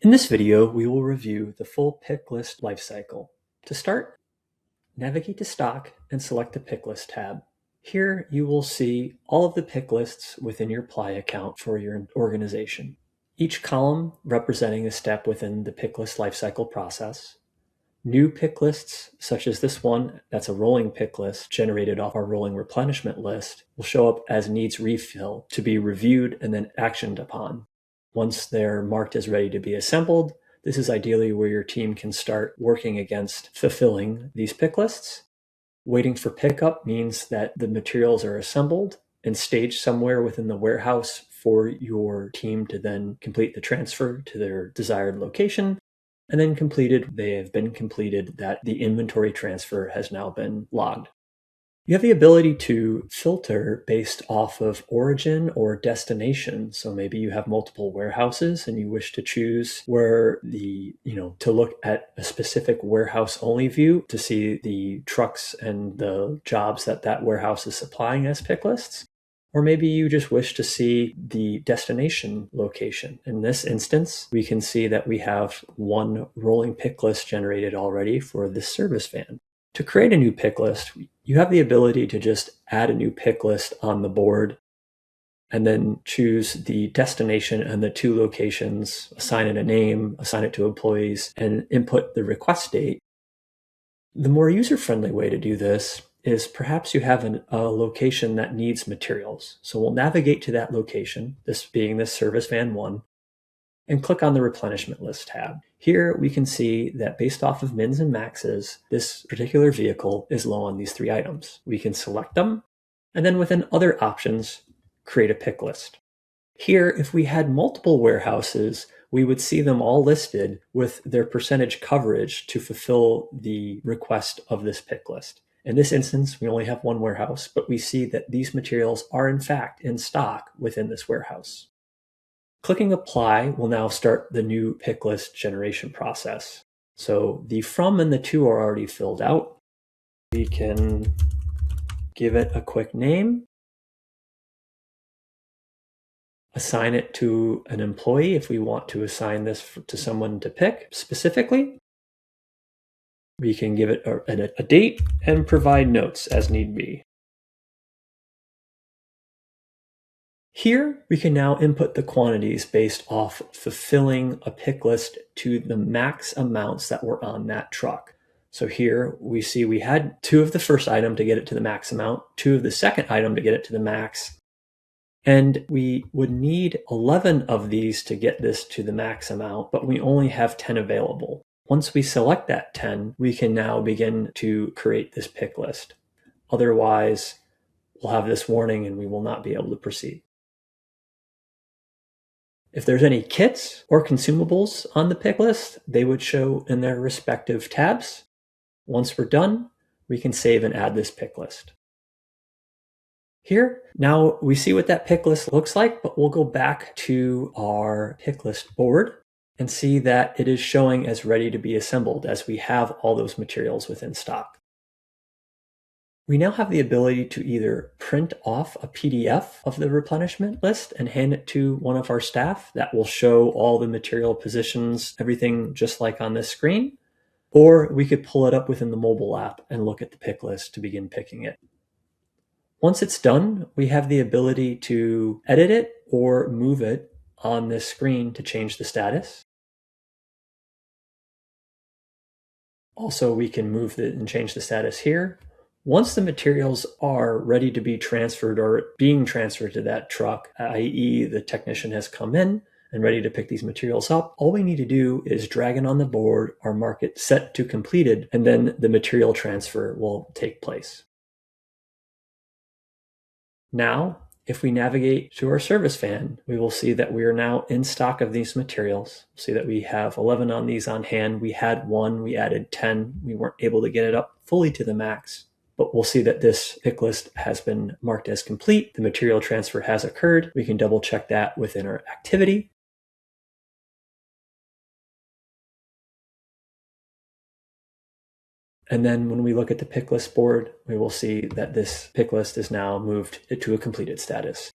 In this video, we will review the full Picklist lifecycle. To start, navigate to Stock and select the Picklist tab. Here you will see all of the pick lists within your Ply account for your organization. Each column representing a step within the Picklist lifecycle process. New pick lists, such as this one, that's a rolling pick list generated off our rolling replenishment list, will show up as needs refill to be reviewed and then actioned upon. Once they're marked as ready to be assembled, this is ideally where your team can start working against fulfilling these pick lists. Waiting for pickup means that the materials are assembled and staged somewhere within the warehouse for your team to then complete the transfer to their desired location. And then completed, they have been completed, that the inventory transfer has now been logged. You have the ability to filter based off of origin or destination. So maybe you have multiple warehouses and you wish to choose where to look at a specific warehouse only view to see the trucks and the jobs that warehouse is supplying as pick lists. Or maybe you just wish to see the destination location. In this instance, we can see that we have one rolling pick list generated already for this service van. To create a new pick list, you have the ability to just add a new pick list on the board and then choose the destination and the two locations, assign it a name, assign it to employees, and input the request date. The more user-friendly way to do this is perhaps you have a location that needs materials. So we'll navigate to that location, this being this service van 1, and click on the replenishment list tab. Here we can see that based off of mins and maxes, this particular vehicle is low on these 3 items. We can select them, and then within other options, create a pick list. Here, if we had multiple warehouses, we would see them all listed with their percentage coverage to fulfill the request of this pick list. In this instance, we only have one warehouse, but we see that these materials are in fact in stock within this warehouse. Clicking Apply will now start the new pick list generation process. So the from and the to are already filled out. We can give it a quick name, assign it to an employee if we want to assign this to someone to pick specifically. We can give it a date and provide notes as need be. Here, we can now input the quantities based off fulfilling a pick list to the max amounts that were on that truck. So here we see we had 2 of the first item to get it to the max amount, 2 of the second item to get it to the max, and we would need 11 of these to get this to the max amount, but we only have 10 available. Once we select that 10, we can now begin to create this pick list. Otherwise, we'll have this warning and we will not be able to proceed. If there's any kits or consumables on the pick list, they would show in their respective tabs. Once we're done, we can save and add this pick list. Here, now we see what that pick list looks like, but we'll go back to our pick list board and see that it is showing as ready to be assembled as we have all those materials within stock. We now have the ability to either print off a PDF of the replenishment list and hand it to one of our staff that will show all the material positions, everything just like on this screen, or we could pull it up within the mobile app and look at the pick list to begin picking it. Once it's done, we have the ability to edit it or move it on this screen to change the status. Also, we can move it and change the status here. Once the materials are ready to be transferred or being transferred to that truck, i.e. the technician has come in and ready to pick these materials up, all we need to do is drag it on the board or mark it set to completed, and then the material transfer will take place. Now, if we navigate to our service van, we will see that we are now in stock of these materials. We'll see that we have 11 on these on hand. We had 1, we added 10. We weren't able to get it up fully to the max. But we'll see that this pick list has been marked as complete. The material transfer has occurred. We can double check that within our activity. And then when we look at the pick list board, we will see that this pick list is now moved to a completed status.